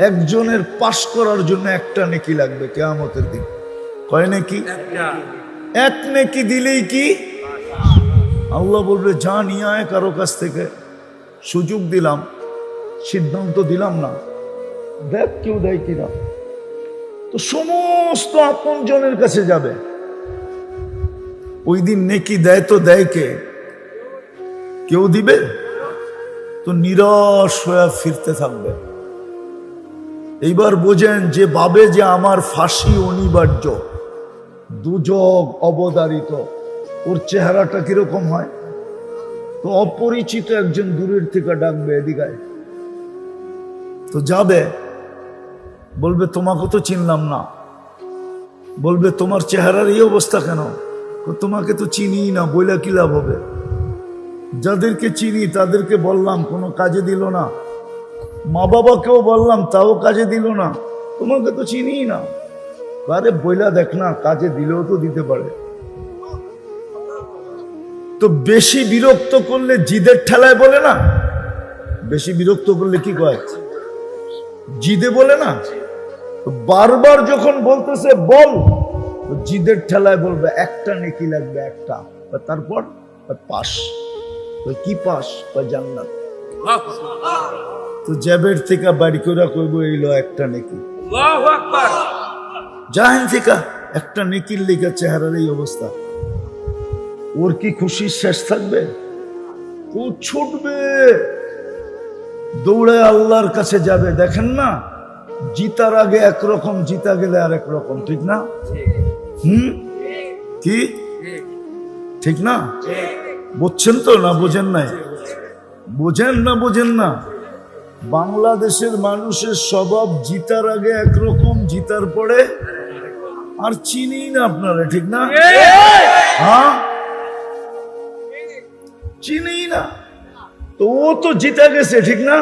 একজনের পাশ করার জন্য একটা নেকি লাগবে কিয়ামতের দিন। কয় নেকি? এক নেকি দিলেই কি আল্লাহ বলবে যা নিয়ে আয় কারো কাছ থেকে। সুযোগ দিলাম, সিদ্ধান্ত দিলাম না, দেখ কেউ দেয় কিনা। তো সমস্ত আপন জনের কাছে যাবে। ওই দিন নেকি দেয় তো দেয় কে? কেউ দিবে? তো নিরাশ হয়ে ফিরতে থাকবে। এইবার বোঝেন যে ভাবে যে আমার ফাঁসি অনিবার্য, দুজক অবধারিত, ওর চেহারাটা কিরকম হয়? তো অপরিচিত একজন দূরের থেকে ডাকবে এদিকে, তো যাবে, বলবে তোমাকে তো চিনলাম না। বলবে তোমার চেহারার এই অবস্থা কেন? তোমাকে তো চিনি না, বইলা কি লাভ হবে? যাদেরকে চিনি তাদেরকে বললাম, কোনো কাজে দিল না। মা বাবাকেও বললাম, তাও কাজে দিল না। তোমাকে তো চিনি না। আরে বইলা দেখ না, কাজে দিলেও তো দিতে পারে। তো বেশি বিরক্ত করলে জিদের ঠেলায় বলে না, বেশি বিরক্ত করলে কি কয়? জিদে বলে না। তো বারবার যখন বলতেছে বল, তো জিদের ঠেলায় বলবে একটা নেকি লাগবে, একটা। তারপর পাস। কি পাস? জান্নাত। তো জ্যাবের থেকে বাড়ি করে কইব এইলো একটা নেকি। জাহেন থেকে একটা নেকির লেখা চেহারার এই অবস্থা, ওর কি খুশির শেষ থাকবে? ও ছুটবে, দৌড়ে আল্লাহর কাছে যাবে। দেখেন না, জিতার আগে একরকম, জিতা গেলে আর একরকম, ঠিক না? কি ঠিক না? বুঝছেন তো না বোঝেন নাই? বোঝেন না বোঝেন না? বাংলাদেশের মানুষের স্বভাব জিতার আগে একরকম, জিতার পরে আর চিনি না আপনারা, ঠিক না? হ্যাঁ, চিনি না। তো ও তো জিতা গেছে, ঠিক না?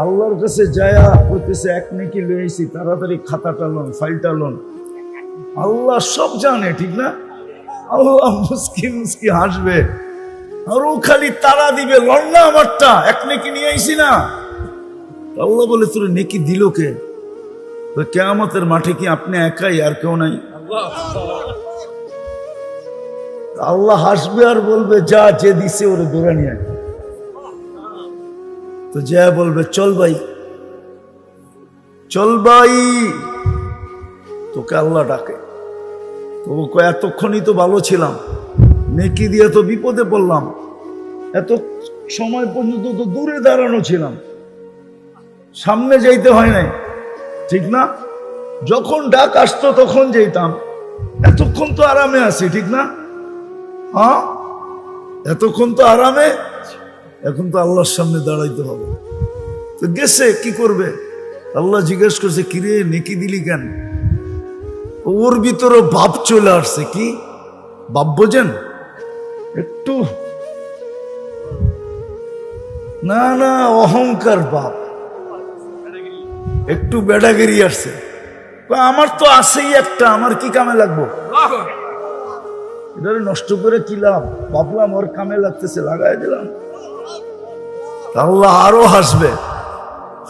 আল্লাহর কাছে যায়া বলতেছে এক নেকি লইছি, তাড়াতাড়ি খাতাটা লোন, ফাইলটা লোন। আল্লাহ সব জানে, ঠিক না? আল্লাহ মুস্কি মুস্কি হাসবে, আর ও খালি তারা দিবে, লন না আমারটা, এক নেকি নিয়ে আইসি না। আল্লাহ বলে তোর নেকি দিল কে? কিয়ামতের মাঠে কি আপনি একাই, আর কেউ নাই? আল্লাহ হাসবে আর বলবে যা, যে দিছে ওরে ধরে নিয়ে। তো যা বলবে চল ভাই, চল ভাই। তোকে আল্লাহ ডাকে। তো এতক্ষণই তো ভালো ছিলাম, নেকি দিয়ে তো বিপদে পড়লাম, এত সময় পর্যন্ত তো দূরে দাঁড়ানো ছিলাম, সামনে যাইতে হয় নাই, ঠিক না? যখন ডাক আসতো তখন যেতাম, এতক্ষণ তো আরামে আছি, ঠিক না? হ্যাঁ, এতক্ষণ তো আরামে, এখন তো আল্লাহর সামনে দাঁড়াইতে হবে। তো গেছে, কি করবে? আল্লাহ জিজ্ঞেস করছে কিরে নেকি দিলি কেন? ওর ভিতরে ভাব চলে আসছে। কি ভাব বোঝেন? একটু না না অহংকার ভাব, একটু বেড়াগিরি আসছে। আমার তো আছেই একটা, আমার কি কামে লাগবো? এটা নষ্ট করে কি লাভ? ভাবলাম ওর কামে লাগতেছে, লাগাই দিলাম। আল্লাহ আরো হাসবে,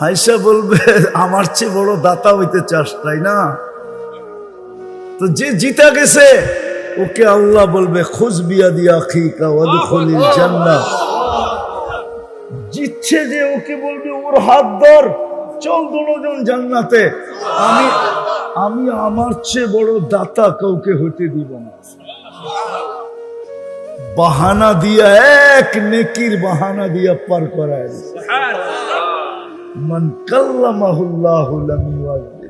হাইসা বলবে আমার চেয়ে বড় দাতা হইতে চাস, তাই না? তো যে জিতা গেছে ওকে আল্লাহ বলবে খুজ বিয়াদি আখিকা ওয়াদখুলিল জান্নাহ। জিতছে যে ওকে বলবে ওর হাত ধর, চল দুজন জান্নাতে। আমি আমার চেয়ে বড় দাতা কাউকে হতে দিব না। বাহানা দিয়া, এক নেকির বাহানা দিয়া পার করায়। মান কাল্লামাহুল্লাহু লাম ইউআযিব।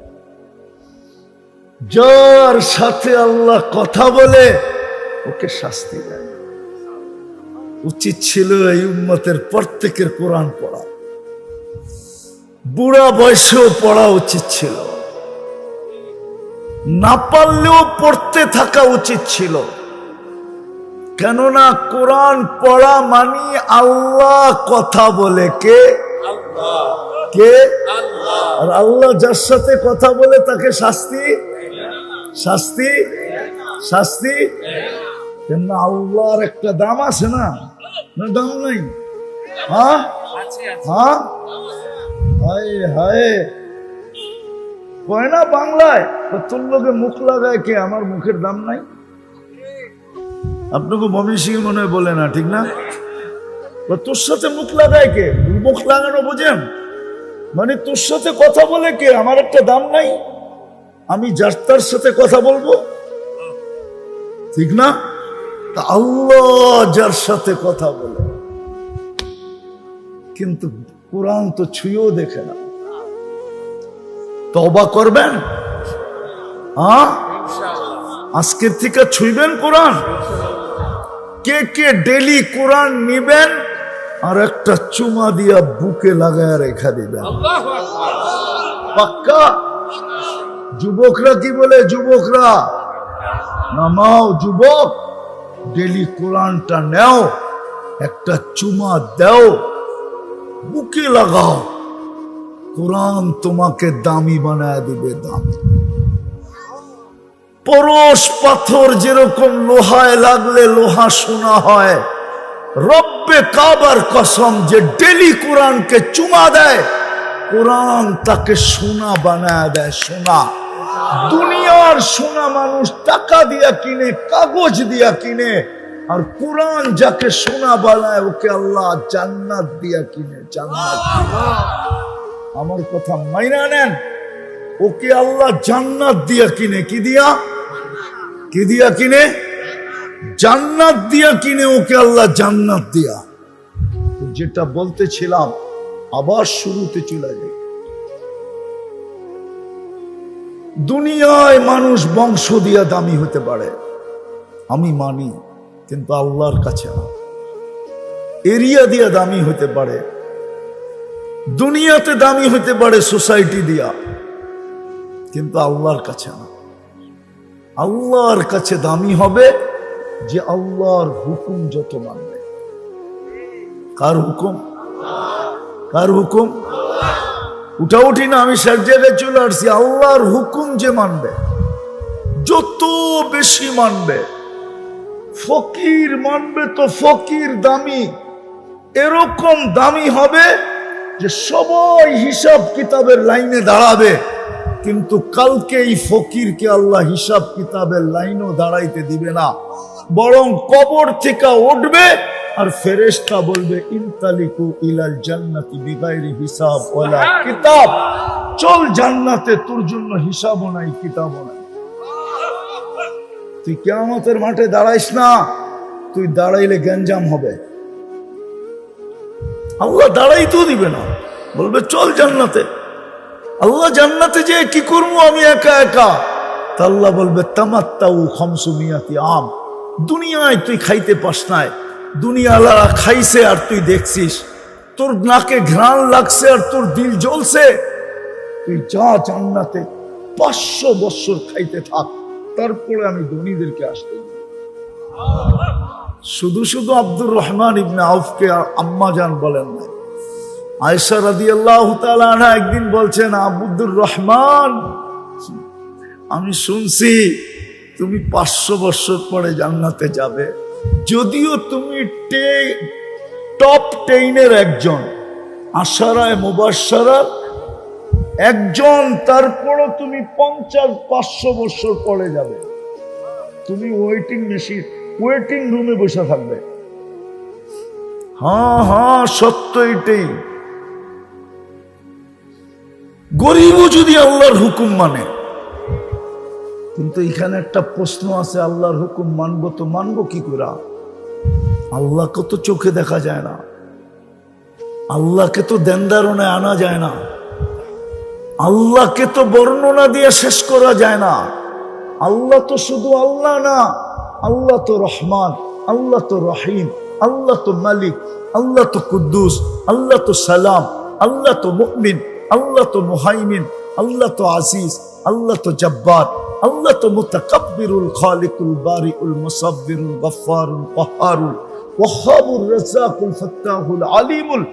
যার সাথে আল্লাহ কথা বলে ওকে শাস্তি দেয়। উচিত ছিল এই উম্মতের প্রত্যেকের কোরআন পড়া, বুড়া বয়সেও পড়া উচিত ছিল, না পারলেও পড়তে থাকা উচিত ছিল। কেননা কোরআন পড়া মানি আল্লাহ কথা বলে। কে? কে? আর আল্লাহ যার সাথে কথা বলে তাকে শাস্তি শাস্তি শাস্তি। কেন আল্লাহর একটা দাম আছে না? দাম নাই? হ্যাঁ হ্যাঁ, হায় হায়, কয় না বাংলায়, তোর লোকে মুখ লাগায় কে, আমার মুখের দাম নাই। আপনাকে মমিষিং মনে হয় বলে না, ঠিক না? তোর সাথে মুখ লাগায় কে, মুখ লাগানো বোঝেন মানে তোর সাথে কথা বলে কে, আমার একটা দাম নাই, আমি যার তার সাথে কথা বলবো, ঠিক না? তা আল্লাহ যার সাথে কথা বলে, কিন্তু কোরআন তো ছুঁয়েও দেখে না। তওবা করবেন? হ্যাঁ, আজকের থেকে ছুঁইবেন কোরআন? কে কে ডেলি কোরআন নিবেন আর একটা চুমা দিয়া বুকে লাগায় রেখা দিবেন? পাক্কা? যুবকরা কি বলে? যুবকরা নামাও, যুবক ডেলি কোরআনটা নেও, একটা চুমা দাও, বুকে লাগাও, কোরআন তোমাকে দামি বানায় দিবে। দামি পরশ পাথর যেরকম লোহায় লাগলে লোহা সোনা হয়, রব্বে কাবার কসম যে ডেলি কোরআনকে চুমা দেয়, কোরআন তাকে সোনা বানায় দেয়। সোনা, দুনিয়ার সোনা মানুষ টাকা দিয়া কিনে, কাগজ দিয়া কিনে, আর কোরআন যাকে সোনা বানায় ওকে আল্লাহ জান্নাত দিয়া কিনে। জান্নাত, আমার কথা মাইনা নেন, ওকে আল্লাহ জান্নাত দিয়া কিনে। কি দিয়া? কি দিয়া কিনে? জান্নাত দিয়া কিনে ওকে আল্লাহ জান্নাত দিয়া। যেটা বলতেছিলাম আবার শুরুতে চলে যাই। দুনিয়ায় মানুষ বংশ দিয়া দামি হতে পারে, আমি মানি, কিন্তু আল্লাহর কাছে না। এরিয়া দিয়া দামি হতে পারে, দুনিয়াতে দামি হতে পারে সোসাইটি দিয়া, কিন্তু আল্লাহর কাছে না। আল্লাহর কাছে দামি হবে যে আল্লাহর হুকুম যত মানবে। কার হুকুম? কার হুকুম? উঠাউঠি না, আমি সব জায়গায় চলে আসছি। আল্লাহর হুকুম যে মানবে, যত বেশি মানবে। ফকির মানবে তো ফকির দামি, এরকম দামি হবে যে সবাই হিসাব কিতাবের লাইনে দাঁড়াবে, কিন্তু কালকে এই ফকিরকে আল্লাহ হিসাব কিতাবের লাইনও দাঁড়াইতে দিবে না, বরং কবর থেকে উঠবে আর ফেরেশতা বলবে ইনতালিকু ইলাল জান্নাতি বিগাইরি হিসাব ওয়ালা কিতাব, চল জান্নাতে, তোর জন্য হিসাবও নাই কিতাবও নাই। তুই কিয়ামতের মাঠে দাঁড়াইস না, তুই দাঁড়াইলে গ্যাঞ্জাম হবে। আল্লাহ দাঁড়াইতেও দিবে না, বলবে চল জান্নাতে। আল্লাহ জান্নাতে যে কি করবো আমি একা একা? তা আল্লাহ বলবে তামাত্তাউ খামসুমিয়াতি আম, দুনিয়ায় তুই খাইতে পাস নাই, দুনিয়াওয়ালারা খাইছে আর তুই দেখছিস, তোর নাকে ঘ্রাণ লাগছে আর তোর দিল জ্বলছে, তুই যা জান্নাতে 500 বছর খাইতে থাক, তারপরে আমি ধনীদেরকে আসতে দিব। শুধু শুধু আব্দুর রহমান ইবনে আউফকে আম্মা জান বলেন না, আয়েশা রাদিয়াল্লাহু তাআলা আনহা একদিন বলছেন, আব্দুর রহমান, আমি শুনছি তুমি 500 বছর পরে জান্নাতে যাবে, যদিও তুমি টপ 10-এর একজন, আশারায়ে মুবাশশারা একজন, তারপরও তুমি 500 বছর পরে যাবে, তুমি ওয়েটিং রুমে বসে থাকবে। হ্যাঁ হ্যাঁ, সত্য এটাই। গরিবও যদি আল্লাহর হুকুম মানে, কিন্তু এখানে একটা প্রশ্ন আছে, আল্লাহর হুকুম মানবো তো মানবো কি করে? আল্লাহকে তো চোখে দেখা যায় না, আল্লাহকে তো দেনদারণে আনা যায় না, আল্লাহকে তো বর্ণনা দিয়ে শেষ করা যায় না। আল্লাহ তো শুধু আল্লাহ না, আল্লাহ তো রহমান, আল্লাহ তো রহিম, আল্লাহ তো মালিক, আল্লাহ তো কুদ্দুস, আল্লাহ তো সালাম, আল্লাহ তো মুমিন, আল্লাহ তো মুহাইমিন, আল্লাহ তো আজিজ, আল্লাহ তো জব্বার, আল্লাহ তো মুতাকাব্বিরুল খালিকুল বারিউল মুসাব্বিরুল গফফারুল কহ্হারুল ওয়াহ্হাবুর রাজ্জাকুল ফাত্তাহুল আলিমুল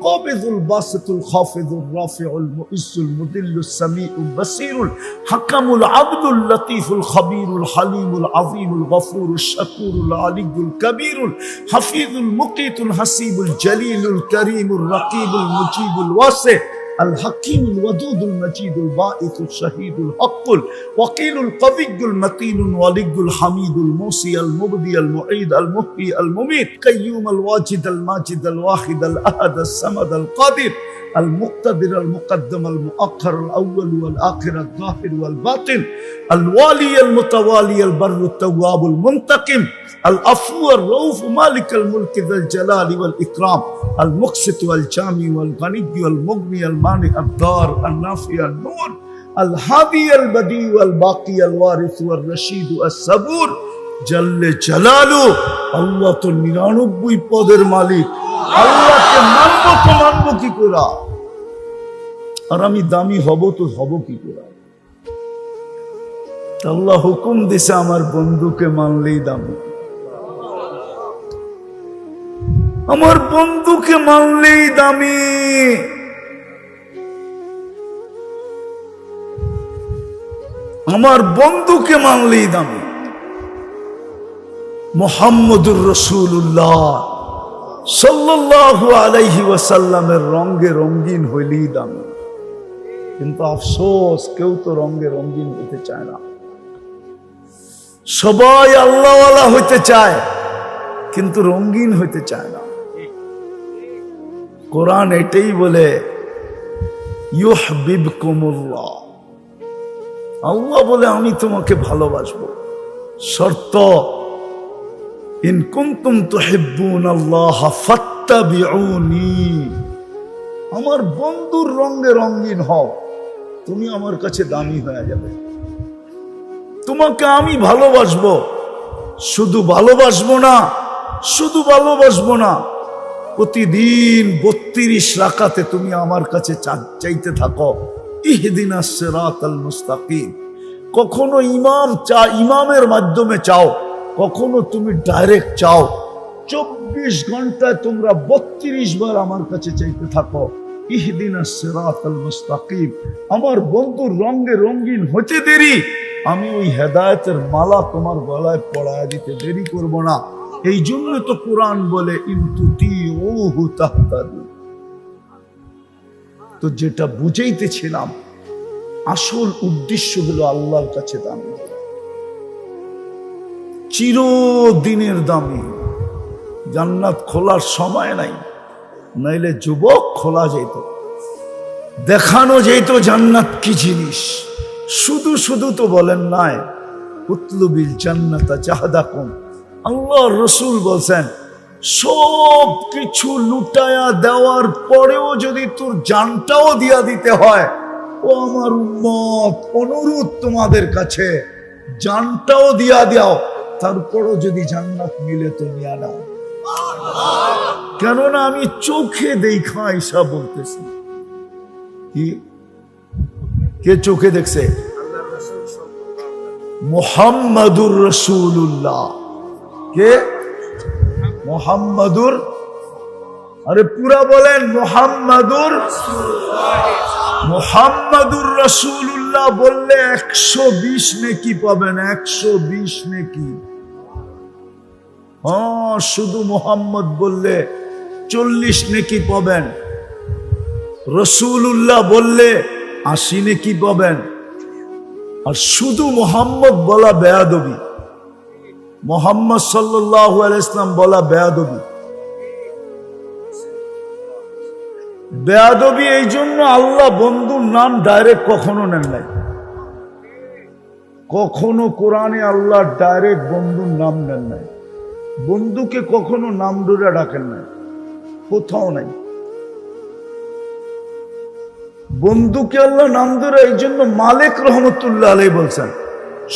কাবিদুল বাসিতুল খাফিদুর রাফিউল মুইজ্জুল মুদিল্লুস সামিউল বাসীরুল হাকামুল আদলুল লতীফুল খবীরুল হালিমুল আযীমুল গফুরুশ শাকুরুল আলিয়ুল কবীরুল হাফিজুল মুকিতুল হাসিবুল জলিলুল করিমুর রকিবুল মুজিবুল ওয়াসি الحكيم الودود المجيد الباعث الشهيد الحق الوكيل القوي المتين الولي الحميد الموصي المبدي المعيد المحيي المميت قيوم الواجد الماجد الواحد الأحد الصمد القادر المقتدر المقدم المؤخر الأول والآخر الظاهر والباطن الوالي المتوالي البر التواب المنتقم العفو الرؤوف مالك الملك ذا الجلال والإكرام المقسط والجامع والغني والمغني المانع الضار النافع النور الهادي البديع والباقي الوارث والرشيد الصبور جل جلاله আল্লাহ তো 99 পদের মালিক আল্লাহকে মানবো কি করে আর আমি দামি হব তো হব কি করে আল্লাহ হুকুম দিছে আমার বন্ধুকে মানলেই দামি আমার বন্ধুকে মানলেই দামি আমার বন্ধুকে মানলেই দামি মুহাম্মদুর রাসূলুল্লাহ সাল্লাল্লাহু আলাইহি ওয়াসাল্লামের রঙে রঙিন হইলেই দামি কিন্তু আফসোস কেউ তো রঙে রঙিন হতে চায় না সবাই আল্লাহওয়ালা হইতে চায় কিন্তু রঙিন হইতে চায় না কোরআন এটাই বলে ইউহিব্বুকুমুল্লাহ আল্লাহ বলে আমি তোমাকে ভালোবাসবো শর্ত ইন কুনতুম তুহিব্বুনাল্লাহ ফাত্তাবিউনি আমার বন্ধুর রঙে রঙিন হও তুমি আমার কাছে দামি হয়ে যাবে তোমাকে আমি ভালোবাসবো শুধু ভালোবাসবো না প্রতিদিন 32 রাকাতে তুমি আমার কাছে চাইতে থাকো ইহদিনাস সিরাতাল মুস্তাকিম কখনো ইমামের মাধ্যমে চাও কখনো তুমি ডাইরেক্ট চাও 24 ঘন্টায় তোমরা 32 বার আমার কাছে চাইতে থাকো ইহদিনাস সিরাতাল মুস্তাকিম আমার বন্ধুর রঙে রঙিন হতে দেরি আমি ওই হেদায়েতের মালা তোমার গলায় পরায় দিতে দেরি করব না এই জন্য তো কোরআন বলে ইনতুতিউহু তাহতাদু তো যেটা বুঝাইতেছিলাম আসল উদ্দেশ্য হলো আল্লাহর কাছে দামি চিরদিনের দামি জান্নাত খোলার সময় নাই নাইলে যুবক খোলা যেত দেখানো যেত জান্নাত কি জিনিস শুধু তো বলেন নাই উতলুবিল জান্নাতা জাহাদাকুম আল্লাহ রাসূল বলেন সব কিছু লুটায়া দেওয়ার পরেও যদি তোর জানটাও দিয়া দিতে হয় ও আমার উম্মত অনুরোধ তোমাদের কাছে জানটাও দিয়া দাও তারপরও যদি জান্নাত মিলে তো নিয়ে নাও কেননা আমি চোখে দেখা ঈসা বলতেছি কি কে চোখে দেখছে মুহাম্মাদুর রাসূলুল্লাহ কে মুহাম্মাদুর আরে পুরা বলেন মুহাম্মাদুর রাসূলুল্লাহ বললে 120 নেকি পাবেন 120 নেকি শুধু মুহাম্মদ বললে 40 নেকি পাবেন রাসূলুল্লাহ বললে 80 নেকি পাবেন আর শুধু মুহাম্মদ বলা বেয়াদবি মুহাম্মদ সাল্লাল্লাহু আলাইহি ওয়াসাল্লাম বলা বেয়াদবি এই জন্য আল্লাহ বন্ধুর নাম ডাইরেক্ট কখনো নেন নাই কখনো কোরআনে আল্লাহ ডাইরেক্ট বন্ধুর নাম নেন নাই বন্ধুকে কখনো নাম ধরে ডাকেন নাই কোথাও নাই বন্ধুকে আল্লাহ নাম ধরে এই জন্য মালিক রহমতুল্লাহ আলাইহি বলছেন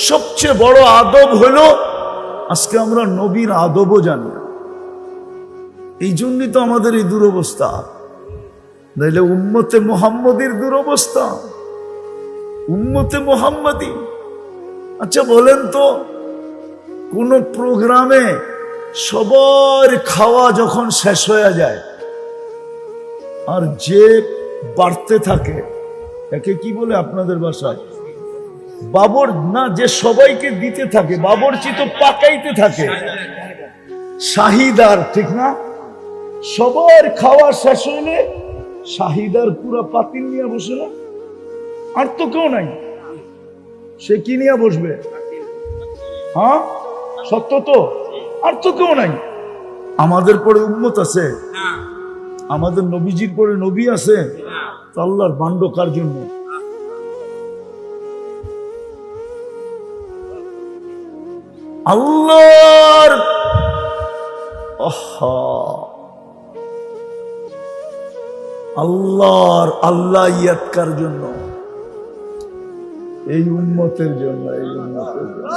সবচেয়ে বড় আদব হলো আজকে আমরা নবীর আদবও জানি না এই জন্যই তো আমাদের এই দুরবস্থা নাইলে উম্মতে মুহাম্মদীর দুরবস্থা উম্মতে মুহাম্মদী আচ্ছা বলেন তো কোন প্রোগ্রামে সবার খাওয়া যখন শেষ হয়ে যায় আর যে বাড়তে থাকে একে কি বলে আপনাদের ভাষায় বাবর না যে সবাইকে দিতে থাকে বাবরচি তো পাকাইতে থাকে শাহিদার ঠিক না সবার খাওয়া শেষ হইলে শাহিদার পুরা পাতিল নিয়ে বসে না, আর তো কেউ নাই, সে কি নিয়ে বসবে? হ্যাঁ সত্য তো, আর তো কেউ নাই। আমাদের পরে উম্মত আছে, আমাদের নবীজির পরে নবী আছে, আল্লাহর বান্ড কার জন্য? আল্লাহর আল্লাহর আল্লাহ ইয়াতকার জন্য, এই উম্মতের জন্য, এই উম্মতের জন্য।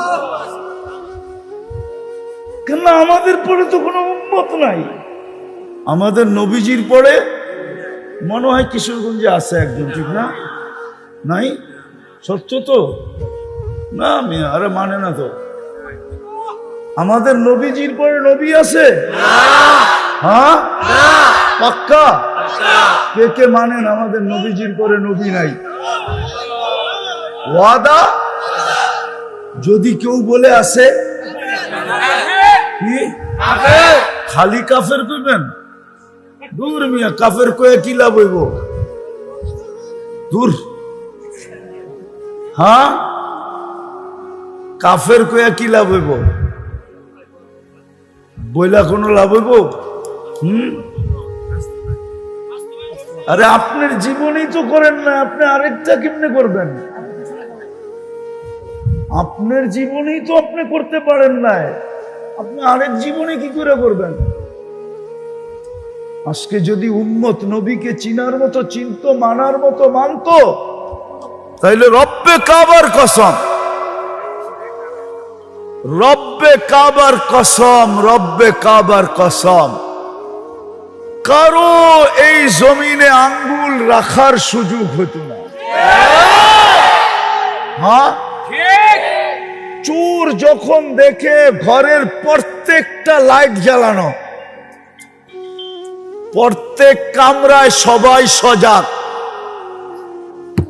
কেন আমাদের পরে তো কোনো উম্মত নাই। আমাদের নবীজির পরে মনে হয় কিশোরগঞ্জে আছে একজন, ঠিক না? নাই? সত্য তো না মিয়া, আরে মানে না তো। আমাদের নবীজির পরে নবী আছে? হ্যাঁ পাক্কা? কে কে মানেন আমাদের নবীজির পরে নবী নাই? ওয়াদা? যদি কেউ বলে আছে কি খালি কাফের কইবেন? দূর মিয়া, কাফের কয়ে কি লাভ হইব? দূর। হ্যাঁ কাফের কয়ে কি লাভ হইব? বইলা কোনো লাভ হইব? আরে আপনার জীবনেই তো করেন না, আপনি আরেকটা কেমনে করবেন? আপনার জীবনেই তো আপনি করতে পারেন না, আপনি আরেক জীবনে কি করে করবেন? আজকে যদি উম্মত নবীকে চিনার মতো চিনত, মানার মতো মানত, তাইলে রব্বে কাবার কসম, রব্বে কাবার কসম, রব্বে কাবার কসম, কারো এই জমিনে আঙ্গুল রাখার সুযোগ হতো না। হ্যাঁ চোর যখন দেখে ঘরের প্রত্যেকটা লাইট জ্বালানো, প্রত্যেক কামরায় সবাই সজাগ,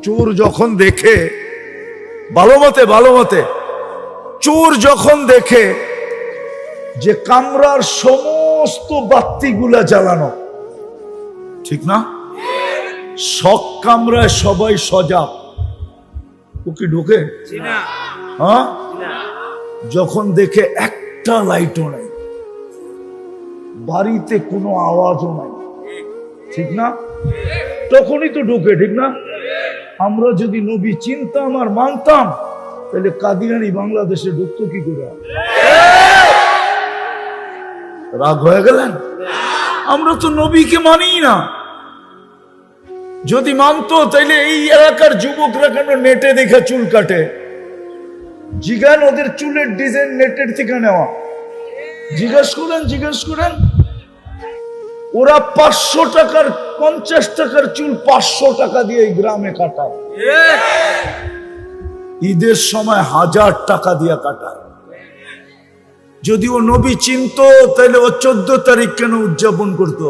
চোর যখন দেখে, ভালো মতে চোর যখন দেখে যে কামরার সমস্ত বাতিগুলা জ্বালানো, ঠিক না? সব কামরায় সবাই সজাগ, ও কি ঢোকে? হ্যাঁ যখন দেখে একটা লাইটও নাই, বাড়িতে কোনো আওয়াজও নাই, ঠিক না? তখনই তো ঢোকে, ঠিক না? আমরা যদি নবী চিনতাম আর মানতাম, তাহলে কাদিয়ানি বাংলাদেশে ঢুকতো কি করে? রাগ হয়ে গেলেন? আমরা তো নবীকে মানি না। যদি মানতো তাইলে এই এলাকার যুবকরা কেন নেটে দেখে চুল কাটে? জিজ্ঞান ওদের চুলের ডিজাইন নেটের থেকে নেওয়া, জিজ্ঞেস করেন। ওরা 500 টাকার 50 টাকার চুল 500 টাকা দিয়ে এই গ্রামে কাটায়, ঈদের সময় 1000 টাকা দিয়ে কাটায়। যদি ও নবী চিনতো তাহলে ও 14 তারিখ কেন উদযাপন করতো?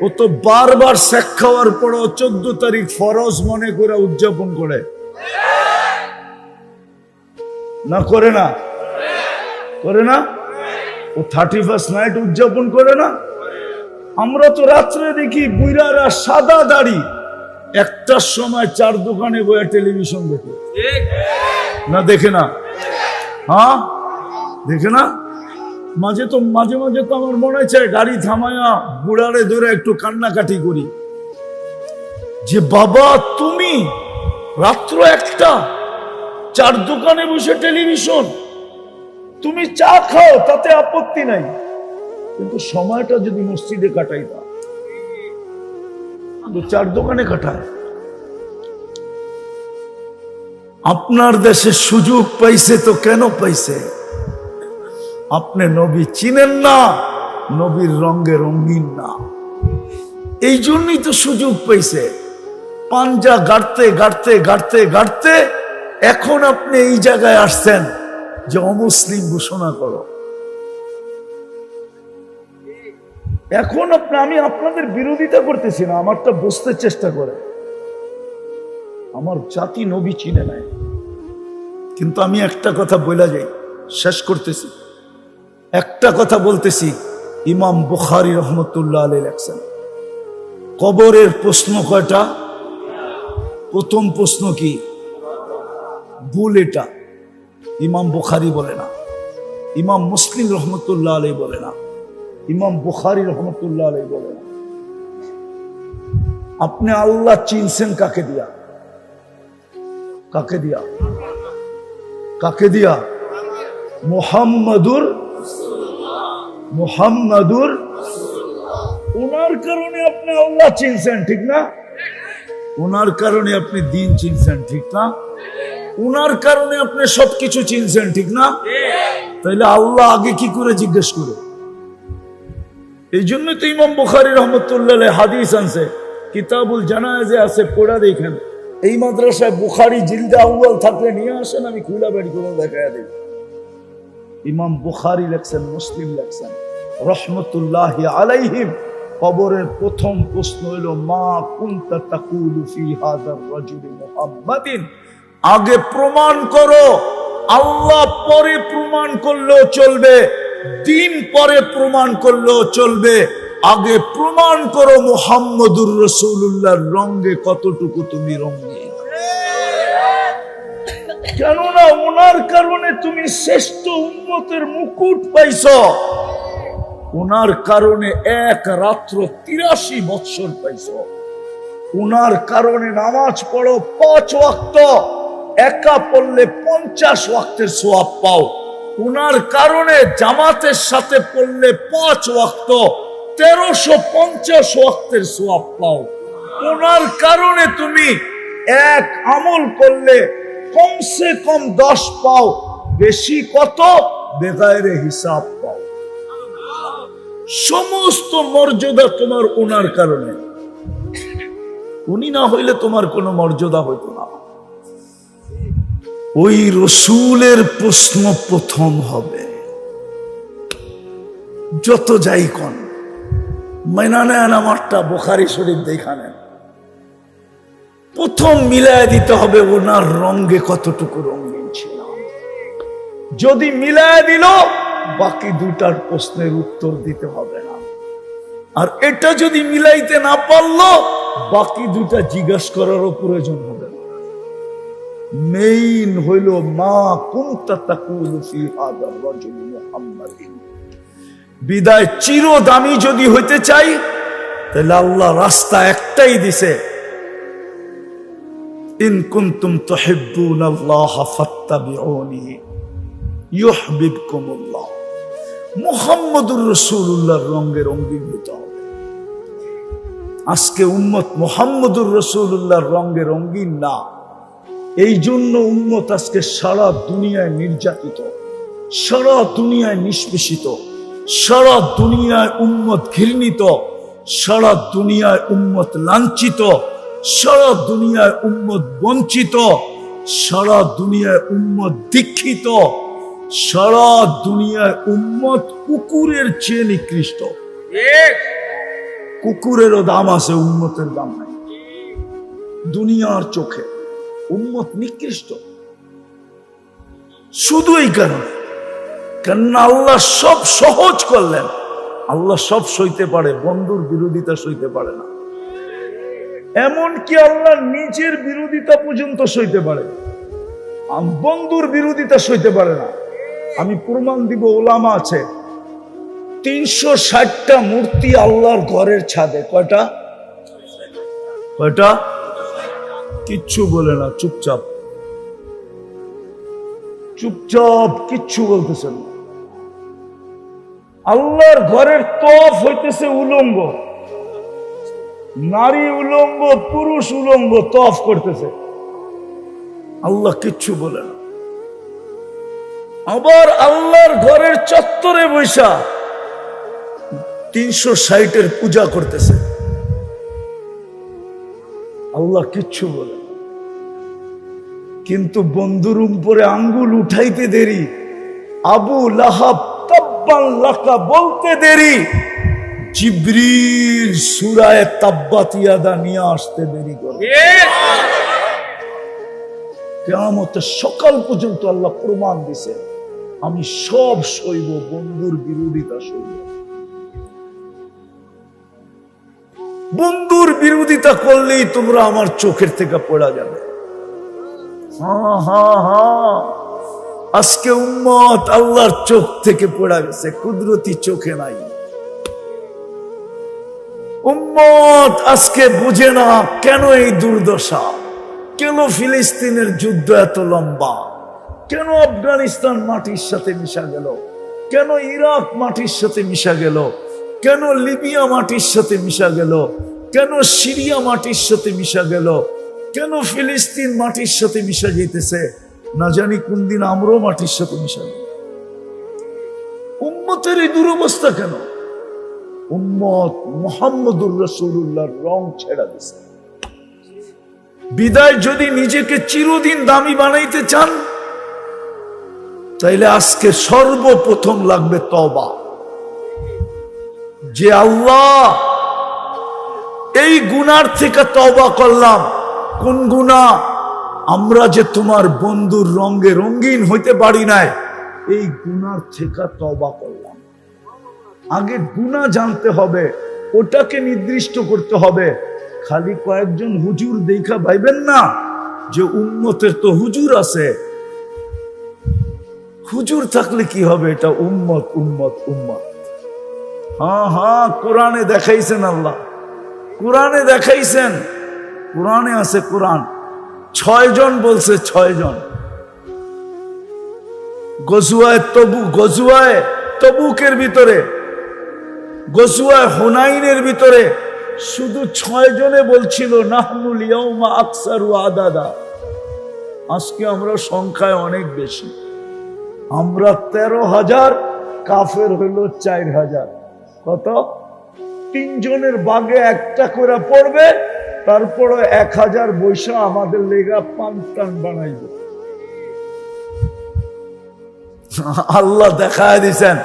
ও তো বারবার শেখ খাওয়ার পর 14 তারিখ ফরজ মনে করে উদযাপন করে না? করে না? ও 31st নাইট উদযাপন করে না? আমরা তো রাত্রে দেখি বুইরারা সাদা দাড়ি, একটার সময় 4 দোকানে বইয়া টেলিভিশন দেখে না? দেখে না? হ্যাঁ দেখে না? মাঝে মাঝে তো আমার মনে চায় গাড়ি থামায়া বুড়ারে ধরে একটু কান্নাকাটি করি, যে বাবা তুমি রাত্র 1টা 4 দোকানে বসে টেলিভিশন, তুমি চা খাও তাতে আপত্তি নাই, কিন্তু সময়টা যদি মসজিদে কাটাইতা, 4 দোকানে কাটায়। আপনার দেশে সুযোগ পাইছে তো কেন পাইছে? আপনি নবী চিনেন না, নবীর রঙে রঙিন না, এই জন্যই তো সুযোগ পাইছে। পাঞ্জা গাড়তে এখন আপনি এই জায়গায় আসছেন যে অমুসলিম ঘোষণা করো। এখন আমি আপনাদের বিরোধিতা করতেছি না, আমারটা বুঝতে চেষ্টা করে। আমার জাতি নবী চিনে নাই, কিন্তু আমি একটা কথা বলে যাই, শেষ করতেছি, একটা কথা বলতেছি। ইমাম বুখারী রহমতুল্লাহ আলাইহি লেখছেন, কবরের প্রশ্ন কয়টা? প্রথম প্রশ্ন কি? ভুল এটা। ইমাম বুখারী বলে না, ইমাম মুসলিম রহমতুল্লাহ আলাইহি বলে না, ইমাম বুখারী রহমতুল্লাহ আলাইহি বলে না। আপনি আল্লাহ চিনছেন কাকে দিয়া? কাকে দিয়া? কাকে দিয়া? মুহাম্মাদুর ওনার কারণে আপনি আল্লাহ চিনছেন, ঠিক না? ওনার কারণে আপনি দিন চিনছেন, ঠিক না? ওনার কারণে আপনি সবকিছু চিনছেন, ঠিক না? তাইলে আল্লাহ আগে কি করে জিজ্ঞেস করে? এই জন্য তো ইমাম বুখারী রহমতুল্লাহ আলাইহি হাদিস আনছে, কিতাবুল জানাজে আছে, পড়া দেখেন। এই মাদ্রাসায় বুখারী জিলদে আউয়াল থাকলে নিয়ে আসেন, আমি খুলা বের করে দেখায়া দেব। ইমাম বুখারী লেখছেন, মুসলিম লেখছেন রহমতুল্লাহি আলাইহিম, কবরের প্রথম প্রশ্ন হলো মা কুনতা তাকুলু ফি হাযার রাজুলি মুহাম্মাদিন। আগে প্রমাণ করো, আল্লাহ পরে প্রমাণ করলেও চলবে, দিন পরে প্রমাণ করলেও চলবে। আগে প্রমাণ করো মুহাম্মদুর রাসূলুল্লাহর রঙে কতটুকু তুমি রঙিন। কেননা ওনার কারণে তুমি শ্রেষ্ঠ উম্মতের মুকুট পাইছো, ওনার কারণে এক রাত্র 83 বৎসর পাইছো, ওনার কারণে নামাজ পড়ো 5 ওয়াক্ত, একা পড়লে 50 ওয়াক্তের সওয়াব পাও, ওনার কারণে জামাতের সাথে পড়লে 5 ওয়াক্ত 1350 ওয়াক্তের সওয়াব পাও, ওনার কারণে তুমি এক আমল করলে কমসে কম 10 পাও, বেশি কত বেগায়রে হিসাব পাও। সমস্ত মর্যাদা তোমার ওনার কারণে। উনি না হইলে তোমার কোনো মর্যাদা হইতো না। ওই রসুলের প্রশ্ন প্রথম হবে, যত যাই কোন মাইনা নেন আমারটা বুখারী শরীফ দেখা নেন, প্রথম মিলায় দিতে হবে ওনার রঙে কতটুকু রঙিন ছিল। যদি মিলায় দিল, বাকি দুটার প্রশ্নের উত্তর দিতে হবে না। আর এটা যদি মিলাইতে না পারলো, বাকি দুটা জিজ্ঞাসা করারও প্রয়োজন হবে না। মেইন হইল মা কুনতা তাকুলু ফি হাযার রাজুলি মুহাম্মাদিন। বিদায় চির দামি যদি হইতে চাই, তাহলে আল্লাহ রাস্তা একটাই দিছে, ইন কুনতুম তুহিব্বুনাল্লাহ ফাত্তাবিউনি ইউহিব্বুকুমুল্লাহ। মুহাম্মদুর রাসূলুল্লাহর রঙে রঙিন হতে হবে। আজকে উম্মত মুহাম্মদুর রাসূলুল্লাহর রঙে রঙিন না, এই জন্য উম্মত আজকে সারা দুনিয়ায় নির্যাতিত, সারা দুনিয়ায় নিষ্পেষিত, সারা দুনিয়ায় উম্মত ঘৃণিত, সারা দুনিয়ায় উম্মত লাঞ্ছিত, সারা দুনিয়ায় উম্মত বঞ্চিত, সারা দুনিয়ায় উম্মত দীক্ষিত, সারা দুনিয়ায় উম্মত কুকুরের চেয়ে নিকৃষ্ট। কুকুরেরও দাম আছে, উম্মতের দাম নাই। দুনিয়ার চোখে উম্মত নিকৃষ্ট শুধু এই কারণে, কেননা আল্লাহ সব সহজ করলেন। আল্লাহ সব সইতে পারে, বন্ধুর বিরোধিতা সইতে পারে না। এমনকি আল্লাহ নিজের বিরোধিতা পর্যন্ত সইতে পারে, বন্ধুর বিরোধিতা সইতে পারে না। আমি প্রমাণ দিব, ওলামা আছে 360টা মূর্তি আল্লাহর ঘরের ছাদে। কয়টা? কয়টা? কিচ্ছু বলে না, চুপচাপ চুপচাপ, কিচ্ছু বলতেছে না। আল্লাহর ঘরের তফ হইতেছে উলঙ্গ, নারী উলঙ্গ, পুরুষ উলঙ্গ তফ করতেছে, আল্লাহ কিচ্ছু বলে না। আবার আল্লাহর ঘরের চত্বরে বৈশা 360-এর পূজা করতেছে, আল্লাহ কিচ্ছু বলে না। কিন্তু বন্ধুর উপরে আঙ্গুল উঠাইতে দেরি, আবু লাহাব তাব্বান লাকা বলতে দেরি, জিবরিল সূরায়ে তাব্বাত ইয়াদা নিয়ে আসতে দেরি করে। কিয়ামতের সকাল পর্যন্ত আল্লাহ প্রমাণ দিছে, আমি সব সইব, বন্ধুর বিরোধিতা সইব। বন্ধুর বিরোধিতা করলেই তোমরা আমার চোখের থেকে পড়া যাবে। হ্যাঁ হ্যাঁ হ্যাঁ, আজকে উম্মত আল্লাহর চোখ থেকে পড়া গেছে, কুদরতি চোখে নাই। উম্মত আজকে বুঝে না কেন এই দুর্দশা, কেন ফিলিস্তিনের যুদ্ধ এত লম্বা, কেন আফগানিস্তান মাটির সাথে মিশা গেল, কেন ইরাক মাটির সাথে মিশা গেল, কেন লিবিয়া মাটির সাথে মিশা গেল, কেন সিরিয়া মাটির সাথে মিশা গেল, কেন ফিলিস্তিন মাটির সাথে মিশা যেতেছে, না জানি কোন দিন আমরাও মাটির সাথে মিশা গেল। উম্মতের এই দুরবস্থা কেন? উম্মত মুহাম্মদুর রাসূলুল্লাহর রং ছেড়া দিছে। বিদায় যদি নিজেকে চিরদিন দামি বানাইতে চান, তাইলে আজকে সর্বপ্রথম লাগবে তওবা। যে আল্লাহ এই গুনার থেকে তওবা করলাম। কোন গুনাহ? আমরা যে তোমার বন্ধুর রঙে রঙিন হইতে পারি নাই, এই গুনার থেকে তওবা করলাম। আগে গুনাহ জানতে হবে, ওটাকে নির্দিষ্ট করতে হবে। খালি কয়েকজন হুজুর দেখা ভাইবেন না যে উম্মতের তো হুজুর আছে। হুজুর থাকলে কি হবে? এটা উম্মত উম্মত উম্মত। হ্যাঁ হ্যাঁ, কোরআনে দেখাইছেন আল্লাহ, কোরআনে দেখাইছেন, কোরআনে আছে। কোরআন 6 জন বলছে, 6 জন। গজওয়ায়ে তবুকের ভিতরে, গজওয়ায়ে হুনাইনের ভিতরে শুধু 6 জনে বলছিল নাহনুল ইয়াউমা আকসারু আদাদা। আজকে আমরা সংখ্যায় অনেক বেশি, আমরা 13,000, কাফের হইল 4,000। কত? 3 জনের বাগে একটা করে পড়বে, তারপরে 1,000 বৈশা আমাদের লেগা 5 টান বানাইব। আল্লাহ দেখায় দিছেন,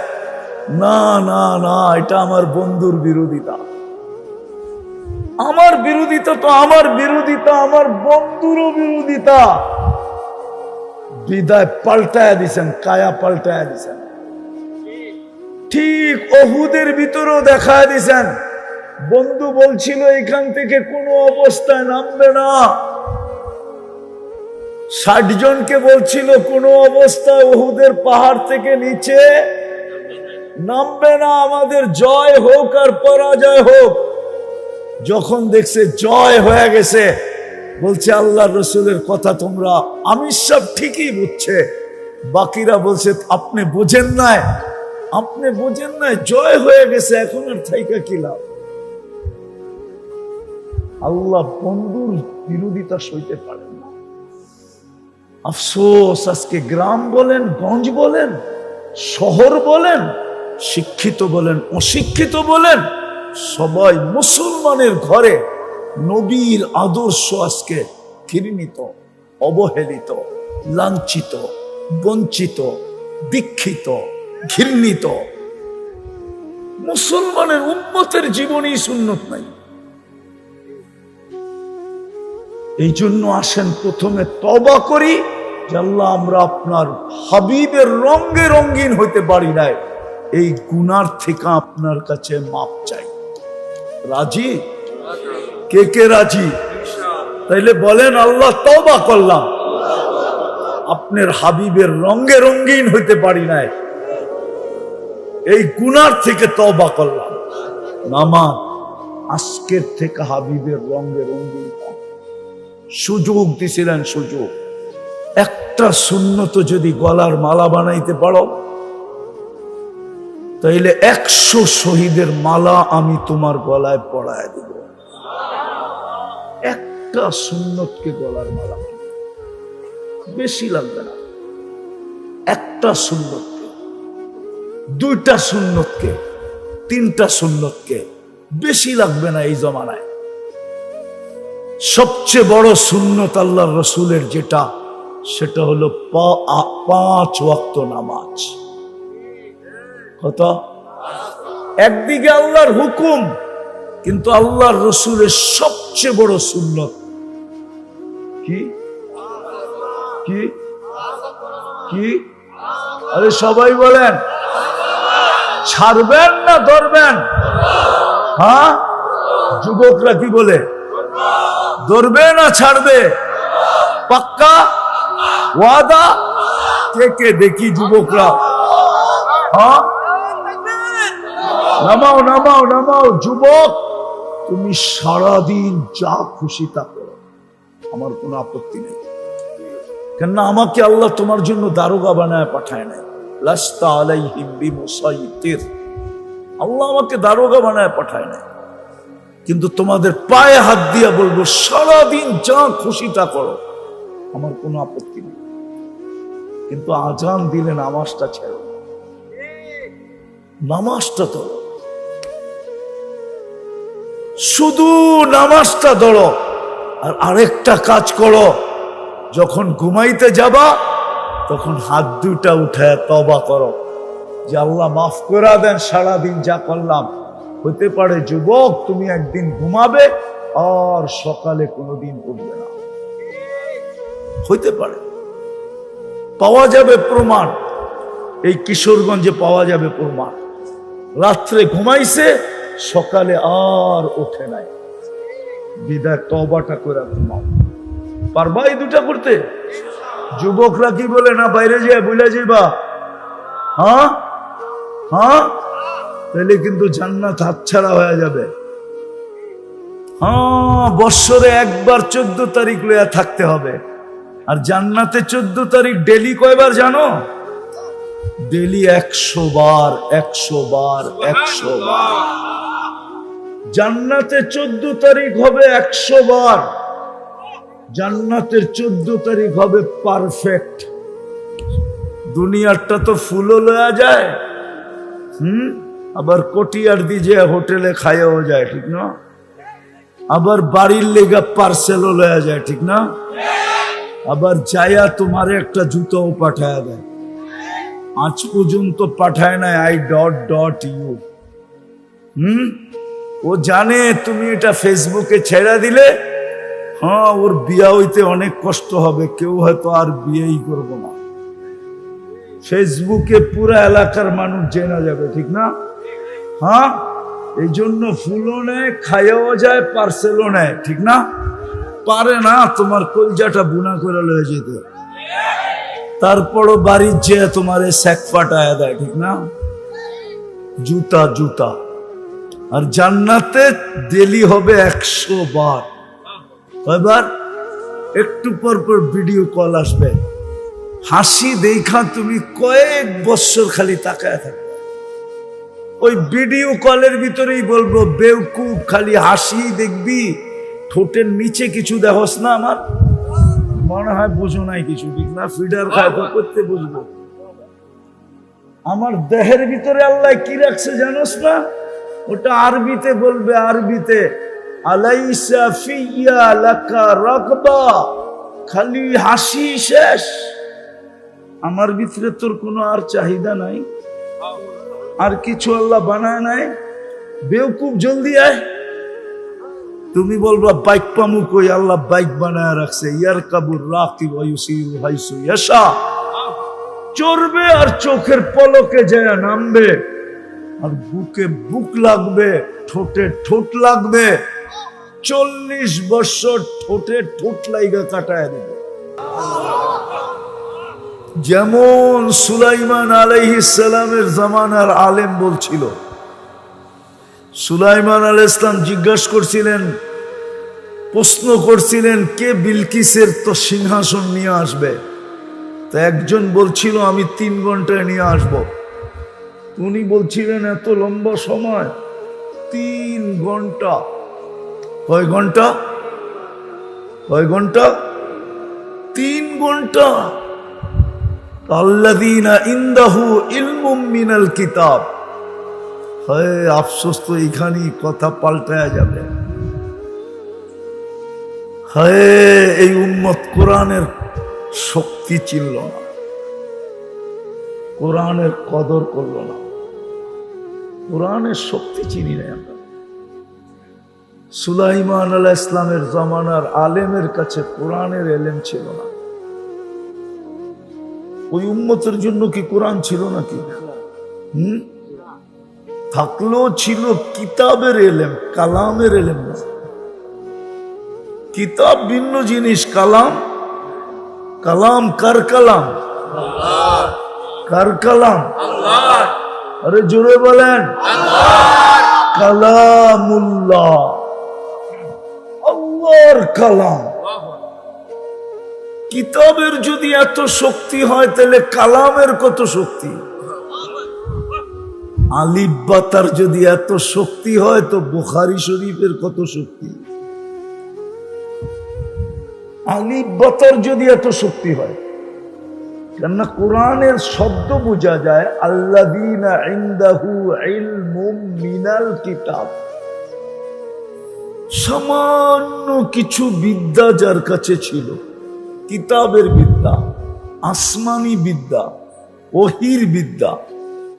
না না না, এটা আমার বন্ধুর বিরোধিতা। আমার বিরোধিতা তো আমার বিরোধিতা, আমার বন্ধুরও বিরোধিতা। বিদায় পাল্টায় দিছেন, কায়া পাল্টায় দিছেন। ঠিক ওহুদের ভিতরেও দেখায় দিছেন। বন্ধু বলছিল এখান থেকে কোনো অবস্থায় নামবে না, 60 জনকে বলছিল কোনো অবস্থায় ওহুদের পাহাড় থেকে নিচে নামবে না, আমাদের জয় হোক আর পরাজয় হোক। যখন দেখছে জয় হয়ে গেছে, বলছে আল্লাহ রসুলের কথা তোমরা আমির সব ঠিকই বুঝছে, বাকিরা বলছে আপনি বোঝেন নাই, আপনি বোঝেন নাই, জয় হয়ে গেছে, এখন আর থাইকা কি লাভ। আল্লাহ বন্ধুর বিরোধিতা সইতে পারেন না। আফসোস, আজকে গ্রাম বলেন, গঞ্জ বলেন, শহর বলেন, শিক্ষিত বলেন, অশিক্ষিত বলেন, সবাই মুসলমানের ঘরে নবীর আদর্শ আজকে ঘৃণিত, অবহেলিত, লাঞ্ছিত, বঞ্চিত, দীক্ষিত, ঘৃণিত। মুসলমানের উম্মতের জীবনেই সুন্নত নাই। এই জন্য আসেন প্রথমে তওবা করি যে আল্লাহ, আমরা আপনার হাবিবের রঙে রঙিন হইতে পারি নাই, এই গুনার থেকে আপনার কাছে মাপ চাই। রাজি? কে কে রাজি? তাইলে বলেন আল্লাহ, তওবা করলাম, আপনার হাবিবের রঙে রঙিন হইতে পারি নাই, এই গুনার থেকে তওবা করলাম। নামাজ আজকের থেকে হাবিবের রঙে রঙিন। সুযোগ দিছিলেন, সুযোগ। একটা সুন্নত যদি গলার মালা বানাইতে পারো, তাইলে 100 শহীদের মালা আমি তোমার গলায় পরায় দেব। একটা সুন্নতকে গলার মালা, বেশি লাগবে না। একটা সুন্নতকে, 2টা সুন্নতকে, 3টা সুন্নতকে, বেশি লাগবে না এই জমানায়। সবচেয়ে বড় সুন্নত আল্লাহর রসুলের যেটা, সেটা হলো 5 ওয়াক্ত নামাজ। কত? একদিকে আল্লাহর হুকুম, কিন্তু আল্লাহর রসুলের সবচেয়ে বড় সুন্নত কি? কি কি? আরে সবাই বলেন, ছাড়বেন না ধরবেন? হ্যাঁ, যুবকরা কি বলে? ধরবে না ছাড়বে? পাক্কা ওয়াদা? কে কে দেখি যুবকরা? হ্যাঁ, নামাও নামাও নামাও। যুবক, তুমি সারাদিন যা খুশি তা করো, আমার কোনো আপত্তি নেই। কেননা আমাকে আল্লাহ তোমার জন্য দারোগা বানায় পাঠায় নাই। লাস্তা আলাইহিম বিমুসাইতির, আল্লাহ আমাকে দারোগা বানায় পাঠায় নাই। কিন্তু তোমাদের পায়ে হাত দিয়া বলবো, সারাদিন যা খুশি তা করো, আমার কোনো আপত্তি নেই। কিন্তু আজান দিলে নামাজটা ছেড়ো, নামাজটা ধরো, শুধু নামাজটা ধরো। আর আরেকটা কাজ করো, যখন ঘুমাইতে যাবা তখন হাত দুটা উঠায় তওবা করো যে আল্লাহ মাফ করে দেন, সারাদিন যা করলাম। হতে পারে যুবক তুমি একদিন ঘুমাবে আর সকালে কোনোদিন উঠবে না, হইতে পারে। পাওয়া যাবে প্রমাণ, এই কিশোরগঞ্জে পাওয়া যাবে প্রমাণ। রাত্রে ঘুমাইছে, সকালে আর ওঠে নাই। বিদায় তওবাটা করে ঘুমাও। পারবা এই দুটা করতে? যুবকরা কি বলে না বাইরে যায় বুঝলে যাইবা? হ্যাঁ হ্যাঁ, তাহলে কিন্তু জান্নাত হাতছাড়া হয়ে যাবে। হ্যাঁ, বৎসরে একবার 14 তারিখ লইয়া থাকতে হবে। আর জান্নাতে 14 তারিখ ডেলি কয়বার জানো? ডেলি 100 বার, 100 বার, 100 বার। জান্নাতে 14 তারিখ হবে 100 বার। জান্নাতের 14 তারিখ হবে পারফেক্ট। দুনিয়ারটা তো ফুলও লয়া যায়, আবার কটিয়ার দিয়ে হোটেলে খাইয়াও যায়, ঠিক না? আবার বাড়ির লেগা পার্সেলও লয়া যায়, ঠিক না? আবার যায়া তোমার একটা জুতোও পাঠায় দেয়। আজ পর্যন্ত পাঠায় নাই I.ইউ। ও জানে তুমি এটা ফেসবুকে ছেড়ে দিলে, হ্যাঁ, ওর বিয়া হইতে অনেক কষ্ট হবে, কেউ হয়তো আর বিয়েই করবো না। ফেসবুকে পুরো এলাকার মানুষ জেনা যাবে, ঠিক না? হ্যাঁ, এই জন্য ফুলও নেয়, খাইয়াও যায়, পার্সেলও নেয়, ঠিক না? পারে না তোমার কলজাটা বুনা করে লয়ে যেতে, তারপরও বাড়ির যে তোমার স্যাক ফাটায় দেয়, ঠিক না? জুতা জুতা। আর জান্নাতে ডেলি হবে 100 বার। কয়বার? একটু পর পর ভিডিও কল আসবে, হাসি দেখা তুমি কয়েক বছর খালি তাকায় থাকবে। ওই ভিডিও কলের ভিতরেই বলবো, বেউকুফ, খালি হাসি দেখবি, ঠোঁটের নিচে কিছু দেখোস না? আমার মনে হয় বুঝো নাই কিছু, ঠিক না? ফিডার খায় তো করতে বুঝবো। আমার দেহের ভিতরে আল্লাহ কি রাখছে জানোস না? ওটা আরবিতে বলবে, আরবিতে, আলাইসা ফিয়া লাকা রাগবা, খালি হাসি শেষ। আমার ভিতরে তোর কোনো আর চাহিদা নাই, আর কিছু আল্লাহ বানায় নাই। বেউকুফ, জলদি আয়। তুমি বলবা বাইক পামু কই? আল্লাহ বাইক বানায় রাখছে। ইয়ারকাবুর রাকিব ওয়া ইউসিরু হাইসু ইয়াশা, চড়বে আর চোখের পলকে যায় নামবে। আর বুকে বুক লাগবে, ঠোঁটে ঠোঁট লাগবে। 40 বছর ঠোঁটে ঠোঁট লাইগা কাটায় দেবে। যেমন সুলাইমান আলাইহিস সালামের জামানার আলেম বলছিল, সুলাইমান আলাইহিস সালাম জিজ্ঞাসা করছিলেন, প্রশ্ন করছিলেন, কে বিলকিসের তো সিংহাসন নিয়ে আসবে? তো একজন বলছিল, আমি 3 ঘন্টায় নিয়ে আসব। উনি বলছিলেন, এত লম্বা সময়? 3 ঘন্টা। কয় ঘন্টা? কয় ঘন্টা? 3 ঘন্টা। আল্লাযীনা ইনদাহু ইলমুম মিনাল কিতাব। হয় আফসোস, তো এখানেই কথা পাল্টায়া যাবে। হয় এই উম্মত কোরআনের শক্তি চিনল না, কোরআনের কদর করল না। কোরআনের শক্তি চিনি না আমরা। সুলাইমান আলাইহিস সালামের জামানার আলেমের কাছে কোরআনের এলেম ছিল না। ওই উম্মতের জন্য কি কোরআন ছিল নাকি? থাকলেও ছিল কিতাবের এলেম, কালামের এলেম না। কিতাব ভিন্ন জিনিস, কালাম কালাম কার কালাম? কার কালাম? আরে জোরে বলেন, কালামুল্লাহ, আল্লাহর কালাম। কিতাবের যদি এত শক্তি হয় তাহলে কালামের কত শক্তি? আলিফ বা তার যদি এত শক্তি হয় তো বুখারী শরীফের কত শক্তি? আলিফ বা তার যদি এত শক্তি হয়, কেননা কোরআনের শব্দ বোঝা যায় আল্লাযীনা ইনদাহু ইলমুম মিনাল কিতাব, সামান্য কিছু বিদ্যা যার কাছে ছিল, কিতাবের বিদ্যা, আসমানি বিদ্যা, ওহীর বিদ্যা,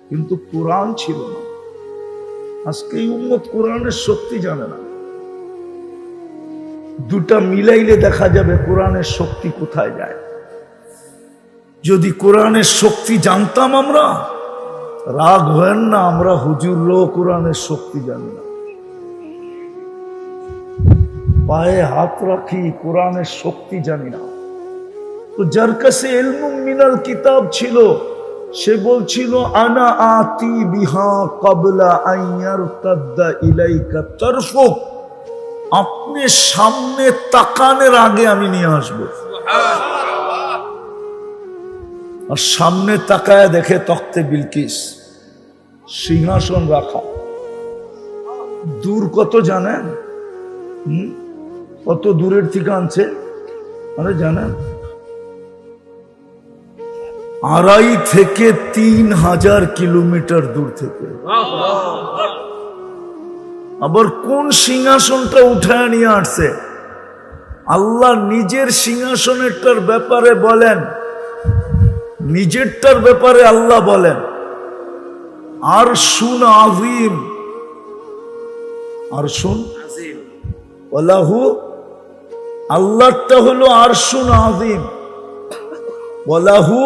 কিন্তু কোরআন ছিল না। আজকে এই উম্মত কোরআনের শক্তি জানে না। দুটা মিলাইলে দেখা যাবে কোরআনের শক্তি কোথায় যায়। যদি কোরআনের শক্তি জানতাম আমরা, রাগ হয় না, আমরা হুজুররাও কোরআনের শক্তি জানি না। পায়ে হাত রাখি, কোরআনের শক্তি জানি না। তো যার কাছে ইলমুম মিনাল কিতাব ছিল, সে বলছিল আনা আতি বিহা ক্বাবলা আন ইয়ারতাদ্দা ইলাইকা তারফুক, আপনি সামনে তাকানোর আগে আমি নিয়ে আসবো। আর সামনে তাকায় দেখে তখতে বিলকিস, সিংহাসন রাখা। দূর কত জানেন? কত দূরের থেকে আনছে আরে জানেন? 2.5 থেকে 3,000 কিলোমিটার দূর থেকে। আবার কোন সিংহাসনটা উঠায় নিয়ে আসছে? আল্লাহ নিজের সিংহাসনেরটার ব্যাপারে বলেন, নিজেরটার ব্যাপারে আল্লাহ বলেন আরশুন আযীম, আরশুন ওয়ালাহু, আল্লাহটা হলো আরশুন আযীম, ওয়ালাহু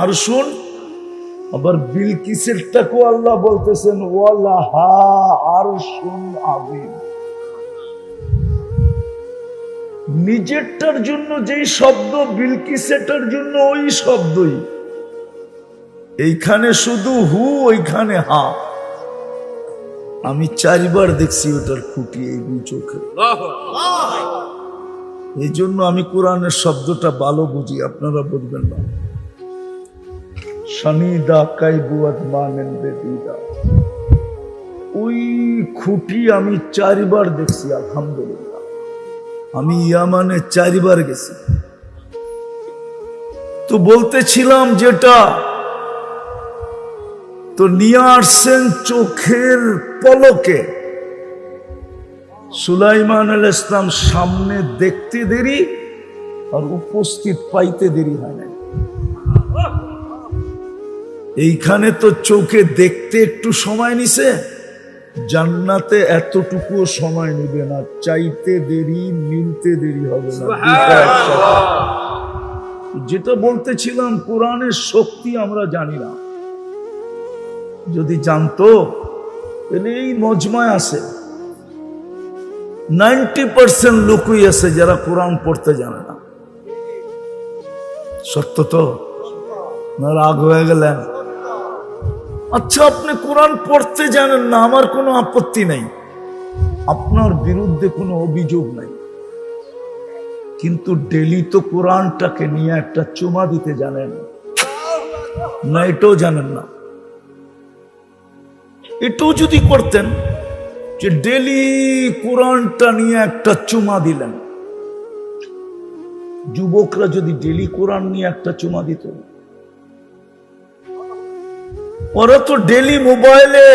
আরশুন। আবার বিলকিসেরটাকেও আল্লাহ বলতেছেন ওয়ালাহা আরশুন আযীম। নিজেরটার জন্য যেই শব্দ, বিলকিসেরটার জন্য ওই শব্দই। এইখানে শুধু হু, ওইখানে হা। আমি 4 বার দেখছি ওটার খুঁটি এই 2 চোখে। এই জন্য আমি কোরআনের শব্দটা ভালো বুঝি, আপনারা বুঝবেন না। শানিদা কাইবুয়াত মানেন বেদিদা, ওই খুঁটি আমি 4 বার দেখছি, আলহামদুলিল্লাহ। আমি ইয়ামানে 4 বার গেছি। তো বলতেছিলাম যেটা, তো নিয়ে আসছেন চোখের পলকে। সুলাইমান আলাইহিস সালাম সামনে দেখতে দেরি আর উপস্থিত পাইতে দেরি হয় না। এইখানে তো চোখে দেখতে একটু সময় নিছে, জান্নাতে এতটুকুও সময় নেবে না। চাইতে দেরি, মিলতে দেরি হবে না। যেটা বলতেছিলাম, কোরআনের শক্তি আমরা জানি না। যদি জানতো তাহলে এই মজমায় আছে 90% লোকই আছে যারা কোরআন পড়তে জানে না। সত্য তো না? রাগ হয়ে গেলেন? আচ্ছা, আপনি কোরআন পড়তে জানেন না, আমার কোনো আপত্তি নাই, আপনার বিরুদ্ধে কোনো অভিযোগ নাই। কিন্তু ডেলি তো কোরআনটাকে নিয়ে একটা চুমা দিতে জানেন না, এটাও জানেন না। এটাও যদি করতেন, যে ডেলি কোরআনটা নিয়ে একটা চুমা দিলেন, যুবকরা যদি ডেলি কোরআন নিয়ে একটা চুমা দিত, ওরা তো ডেলি মোবাইলে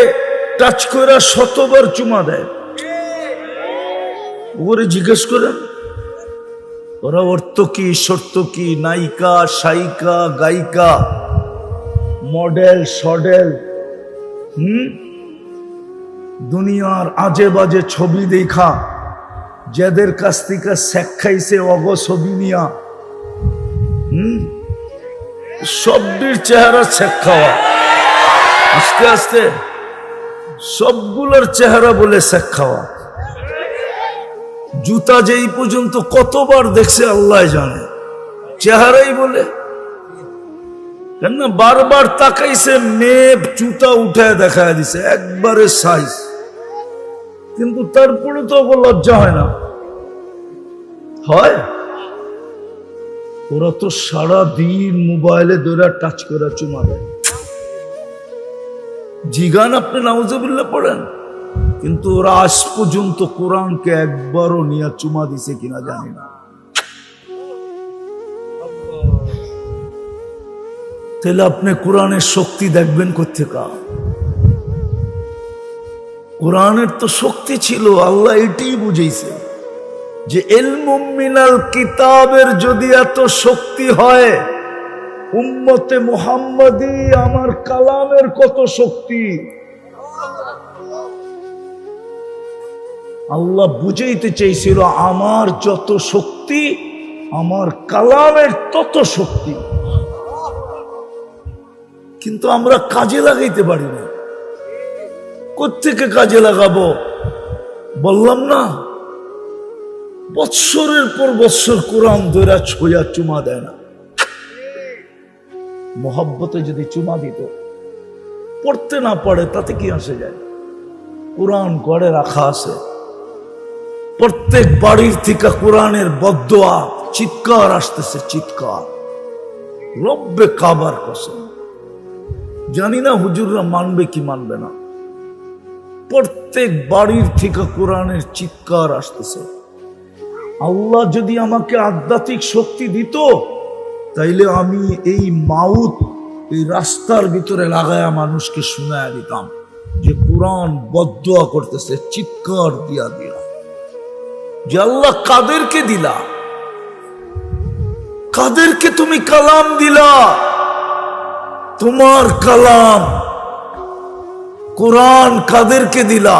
টাচ করে 100 বার চুমা দেয়। ওরে জিজ্ঞেস করেন ওরা অর্থ কি, শর্ত কি, নায়িকা, শায়িকা, গায়িকা, মডেল, সডেল, দুনিয়ার আজে বাজে ছবি দেখা, যাদের কাছ থেকে শেখাইছে অগ ছবি নিয়া, সবটির চেহারা শেখাওয়া। আস্তে আস্তে সবগুলোর চেহারা বলে শেখ খাওয়া। জুতা যেই পর্যন্ত কতবার দেখছে আল্লাহ জানে, চেহারাই বলে। কেন বারবার তাকাইছে, মেপ জুতা উঠায় দেখা দিছে একবারে সাইজ, কিন্তু তারপরে তো লজ্জা হয় না। হয় ওরা তো সারা দিন মোবাইলে ধরে টাচ করে চুমা দেয়। জিগান আপনি নাউজুবিল্লাহ পড়েন, কিন্তু ওরা আজ পর্যন্ত কোরআনকে একবারও নিয়ে চুমা দিছে কিনা জানি না। তাহলে আপনি কোরআনের শক্তি দেখবেন কোথেকে? কোরআনের তো শক্তি ছিল, আল্লাহ এটাই বুঝাইছে যে ইলমুম মিনাল কিতাবের যদি এত শক্তি হয়, উম্মতে মুহাম্মাদি আমার কালামের কত শক্তি। আল্লাহ বুঝাইতে চাইছিল আমার যত শক্তি আমার কালামের তত শক্তি, কিন্তু আমরা কাজে লাগাইতে পারি না। কোত্থেকে কাজে লাগাবো? বললাম না, বৎসরের পর বৎসর কোরআন ধরে ছোঁয়া চুমা দেয় না। মোহাব্বতে যদি চুমা দিত, পড়তে না পারে তাতে কি আসে যায়? কোরআন ঘরে রাখা আছে, প্রত্যেক বাড়ির থেকে কোরআনের বদদোয়া চিৎকার আসতেছে, চিৎকার। রব্বে কাবার কসম, জানি না হুজুররা মানবে কি মানবে না, প্রত্যেক বাড়ির থেকে কোরআনের চিৎকার আসতেছে। আল্লাহ যদি আমাকে আধ্যাত্মিক শক্তি দিত, তাইলে আমি এই মাউত এই রাস্তার ভিতরে লাগায়া মানুষকে শুনায়া দিতাম যে কোরআন বদদোয়া করতেছে, চিৎকার দিয়া দিয়া। যে আল্লাহ কাদেরকে দিলা, কাদেরকে তুমি কালাম দিলা? তোমার কালাম কোরআন কাদেরকে দিলা?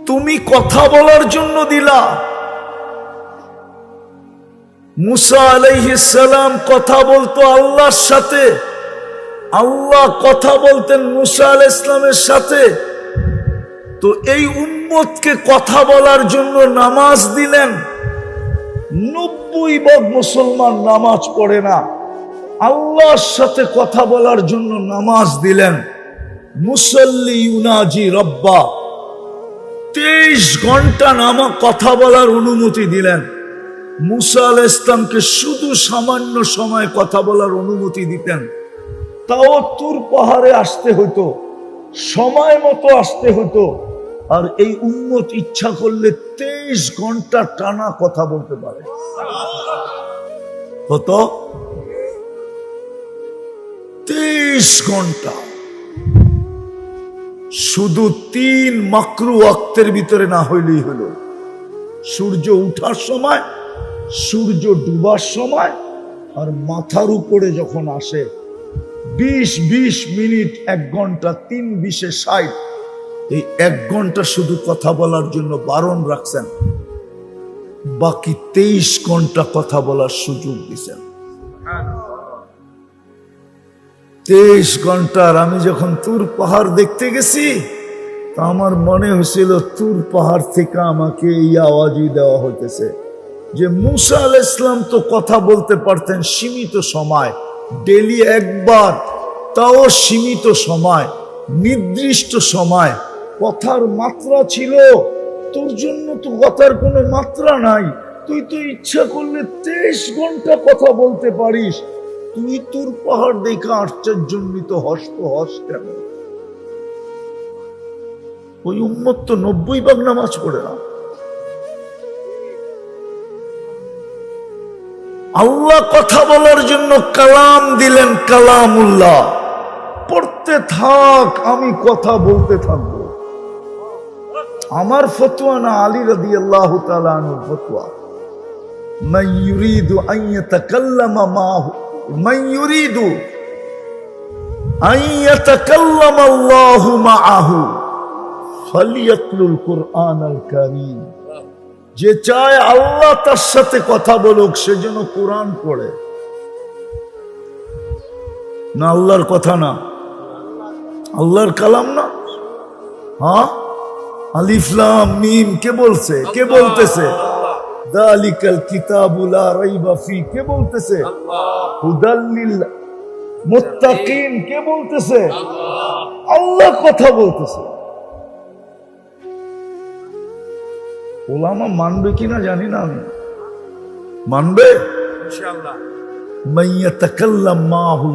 তুমি কথা বলার জন্য দিলা। মুসা আলাইহিস সালাম কথা বলতো আল্লাহর সাথে, আল্লাহ কথা বলতেন মুসা আলাইহিস সালামের সাথে। তো এই উম্মতকে কথা বলার জন্য নামাজ দিলেন। 90% মুসলমান নামাজ পড়ে না, আল্লাহর সাথে কথা বলার জন্য নামাজ দিলেন। মুসল্লি ইউনাজি রব্বা, 23 ঘন্টা নামা কথা বলার অনুমতি দিলেন। মুসা আলাইহিস সালামকে শুধু সামান্য সময় কথা বলার অনুমতি দিতেন, তাও তুর পাহাড়ে আসতে হতো, সময় মতো আসতে হতো। আর এই উম্মত ইচ্ছা করলে 23 ঘন্টা টানা কথা বলতে পারে। হতো 23 ঘন্টা, শুধু 3 মাকরু ওয়াক্তের ভিতরে না হইলেই হলো। সূর্য উঠার সময়, সূর্য ডুবার সময়, আর মাথার উপরে যখন আসে 20 মিনিট, 1 ঘন্টা, 3 20 60। এই 1 ঘন্টা শুধু কথা বলার জন্য বারণ রাখছেন, বাকি 23 ঘন্টা কথা বলার সুযোগ দিচ্ছেন। 23 ঘন্টার আমি যখন তুর পাহাড় দেখতে গেছি, তা আমার মনে হয়েছিল তুর পাহাড় থেকে আমাকে এই আওয়াজই দেওয়া হইতেছে যে মুসা আলাইহিস সালাম তো কথা বলতে পারতেন সীমিত সময়, ডেলি একবার, তাও সীমিত সময়, নির্দিষ্ট সময়। কথার মাত্রা ছিল, তোর জন্য তো কথার কোনো মাত্রা নাই। তুই তো ইচ্ছা করলে 23 ঘন্টা কথা বলতে পারিস। তুই তোর পাহাড় দেখা আশ্চর্যান্বিত হস তো হস কেন? ওই উম্মত তো 90% নামাজ পড়ে না। আল্লাহ কথা বলার জন্য কালাম দিলেন, কালামুল্লাহ। পড়তে থাক, আমি কথা বলতে থাকবো। আমার ফতোয়া না, আলী রাদিয়াল্লাহু তাআলা আনহুর ফতোয়া। মান ইউরিদু আন ইয়াতাকাল্লামা মাহু, মান ইউরিদু আন ইয়াতাকাল্লামা আল্লাহু মাআহু ফালিয়াতলুল কুরআনাল কারীম। যে চায় আল্লাহ তার সাথে কথা বলুক, সে যেন কোরআন পড়ে। না আল্লাহর কথা না, আল্লাহর কালাম না? হ্যাঁ, আলিফ লাম মিম কে বলছে? কে বলতেছে? যালিকাল কিতাবু লা রাইবা ফি কে বলতেছে? হুদাল লিল মুত্তাকিন কে বলতেছে? আল্লাহ কথা বলতেছে। ওলামা মানবে কিনা জানি না আমি, মানবে ইনশাআল্লাহ। মাইয়াতাকাল্লাম মাহু,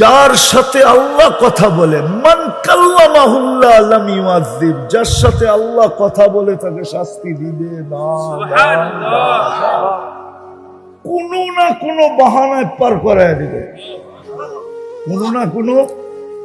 যার সাথে আল্লাহ কথা বলে, মান কাল্লামাহুল্লাহ লাম ইউআযিব, যার সাথে আল্লাহ কথা বলে তাকে শাস্তি দিবে না। কোনো না কোনো বাহানায় পার করায় দিবে, কোনো না কোনো